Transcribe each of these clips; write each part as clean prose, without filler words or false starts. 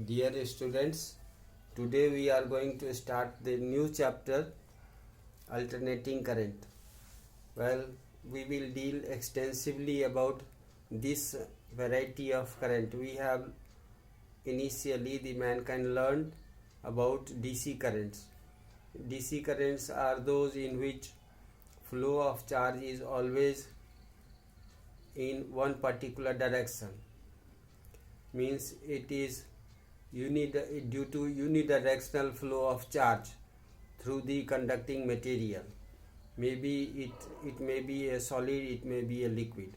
Dear students, today we are going to start the new chapter, alternating current. Well, we will deal extensively about this variety of current. We have initially the mankind learned about DC currents. DC currents are those in which flow of charge is always in one particular direction. Means it is due to unidirectional flow of charge through the conducting material. Maybe it may be a solid, it may be a liquid.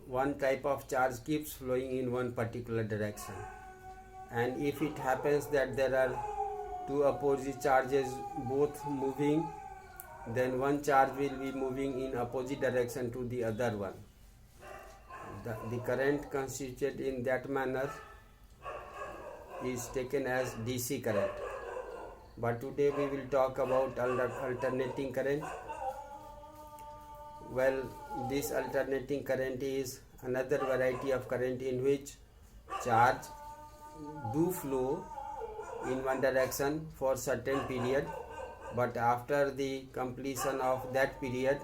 One type of charge keeps flowing in one particular direction, and if it happens that there are two opposite charges both moving, then one charge will be moving in opposite direction to the other one. The current constituted in that manner is taken as DC current. But today we will talk about alternating current. Well, this alternating current is another variety of current in which charge do flow in one direction for certain period, but after the completion of that period,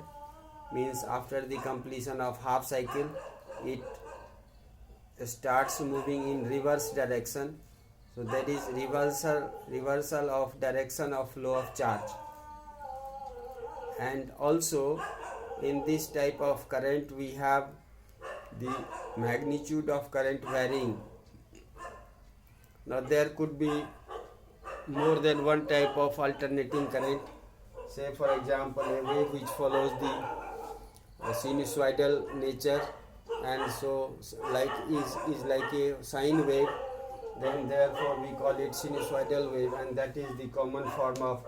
means after the completion of half cycle, it starts moving in reverse direction. So that is reversal of direction of flow of charge. And also in this type of current we have the magnitude of current varying. Now there could be more than one type of alternating current. Say for example a wave which follows the sinusoidal nature, and so like is like a sine wave, then therefore we call it sinusoidal wave, and that is the common form of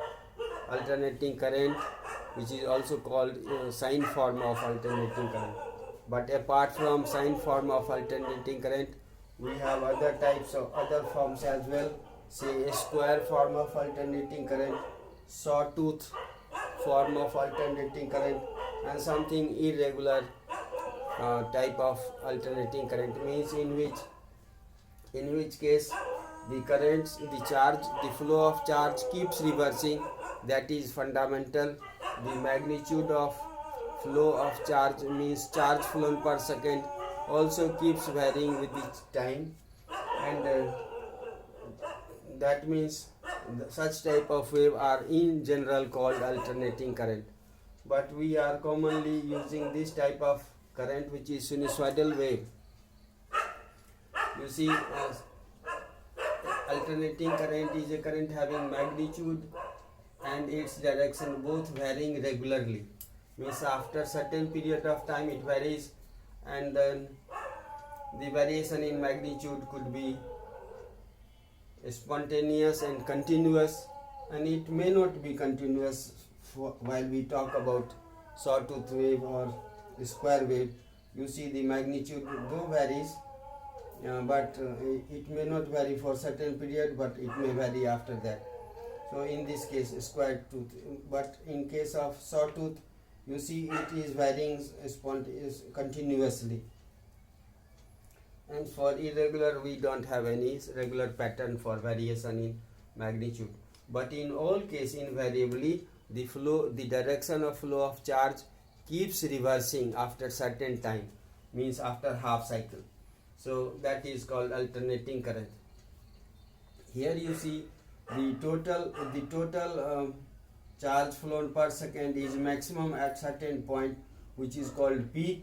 alternating current, which is also called sine form of alternating current. But apart from sine form of alternating current, we have other types of other forms as well. Say a square form of alternating current, sawtooth form of alternating current, and something irregular type of alternating current, means in which case the currents, the charge, the flow of charge keeps reversing. That is fundamental. The magnitude of flow of charge, means charge flown per second, also keeps varying with each time, and that means such type of wave are in general called alternating current. But we are commonly using this type of current, which is sinusoidal wave. You see, alternating current is a current having magnitude and its direction both varying regularly. Means after certain period of time it varies, and then the variation in magnitude could be spontaneous and continuous, and it may not be continuous while we talk about sawtooth wave or square wave. You see the magnitude though varies, but it may not vary for certain period, but it may vary after that. So in this case square tooth, but in case of sawtooth, you see it is varying continuously. And for irregular we don't have any regular pattern for variation in magnitude. But in all case invariably the direction of flow of charge keeps reversing after certain time, means after half cycle. So that is called alternating current. Here you see the total charge flown per second is maximum at certain point, which is called peak,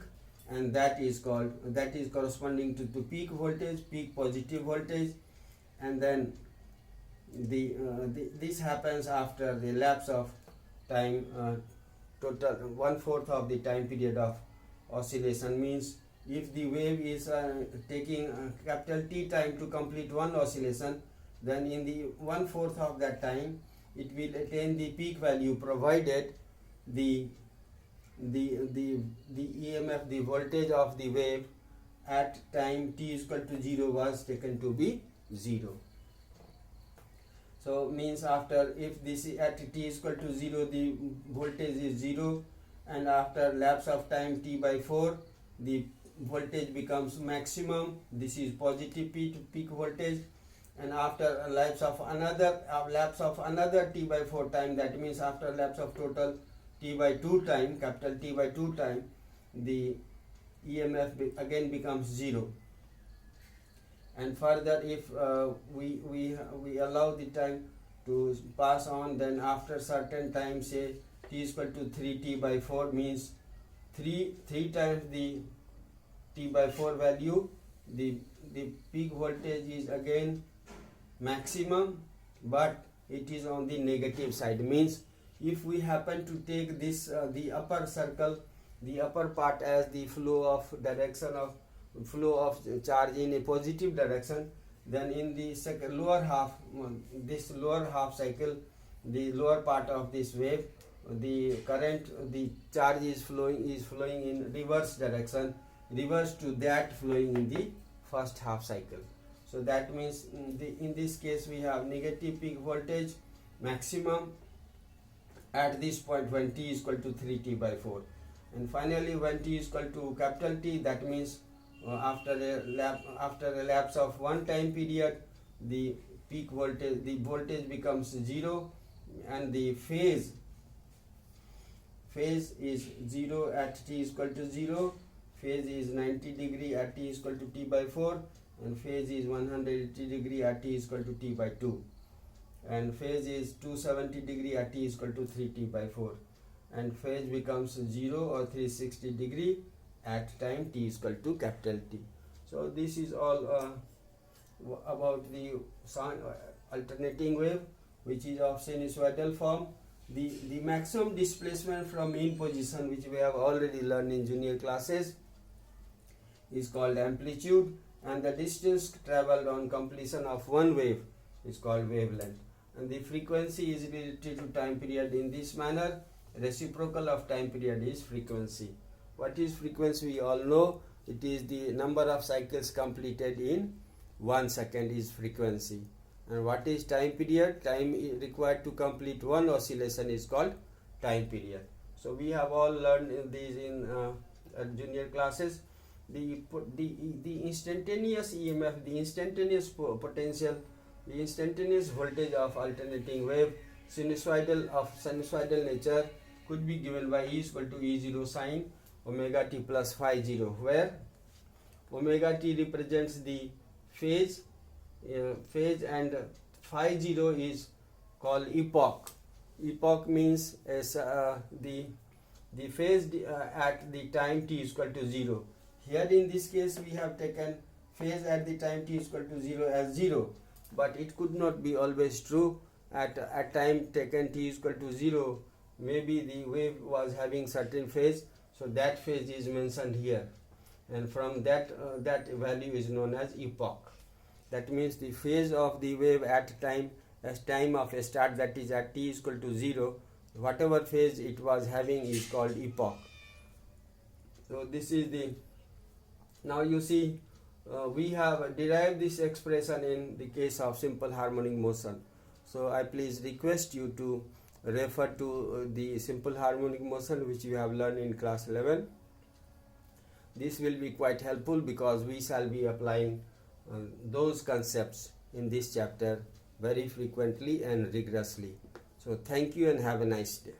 and that is corresponding to peak voltage, peak positive voltage, and then this happens after the lapse of time, total 1/4 of the time period of oscillation. Means if the wave is taking capital T time to complete one oscillation, then in the 1/4 of that time it will attain the peak value, provided the EMF, the voltage of the wave at time t is equal to 0 was taken to be 0. So means after, if this at t is equal to 0 the voltage is 0, and after lapse of time t by 4 the voltage becomes maximum. This is positive peak voltage, and after a lapse of another t by 4 time, that means after a lapse of total t by 2 time, capital T by 2 time, the EMF again becomes 0. And further, if we allow the time to pass on, then after certain time, say t is equal to 3t by 4, means 3 times the t by 4 value, the peak voltage is again maximum, but it is on the negative side. Means if we happen to take this the upper circle, the upper part as the flow of charge in a positive direction, then in the lower half, this lower half cycle, the lower part of this wave, the charge is flowing in reverse direction, reverse to that flowing in the first half cycle. So that means in this case we have negative peak voltage maximum at this point when t is equal to 3t by 4. And finally, when t is equal to capital T, that means after a lapse of one time period, the voltage becomes 0, and the phase is 0 at t is equal to 0, phase is 90 degree at t is equal to t by 4, and phase is 180 degree at t is equal to t by 2, and phase is 270 degree at t is equal to 3t by 4, and phase becomes 0 or 360 degree at time t is equal to capital T. So this is all about the alternating wave, which is of sinusoidal form. The maximum displacement from mean position, which we have already learned in junior classes, is called amplitude, and the distance traveled on completion of one wave is called wavelength, and the frequency is related to time period in this manner. Reciprocal of time period is frequency. What is frequency? We all know it is the number of cycles completed in 1 second is frequency. And what is time period? Time required to complete one oscillation is called time period. So we have all learned these in junior classes. The instantaneous EMF, the instantaneous potential, the instantaneous voltage of alternating wave sinusoidal nature could be given by E is equal to E0 sine omega t plus phi 0, where omega t represents the phase and phi 0 is called epoch. Epoch means as the phase at the time t is equal to 0. Here in this case we have taken phase at the time t is equal to 0 as 0, but it could not be always true. At time taken t is equal to 0, maybe the wave was having certain phase, so that phase is mentioned here, and from that value is known as epoch. That means the phase of the wave at time of a start, that is at t is equal to 0, whatever phase it was having is called epoch. So this is the, now you see we have derived this expression in the case of simple harmonic motion. So I please request you to refer to the simple harmonic motion which you have learned in class 11. This will be quite helpful because we shall be applying those concepts in this chapter very frequently and rigorously. So thank you and have a nice day.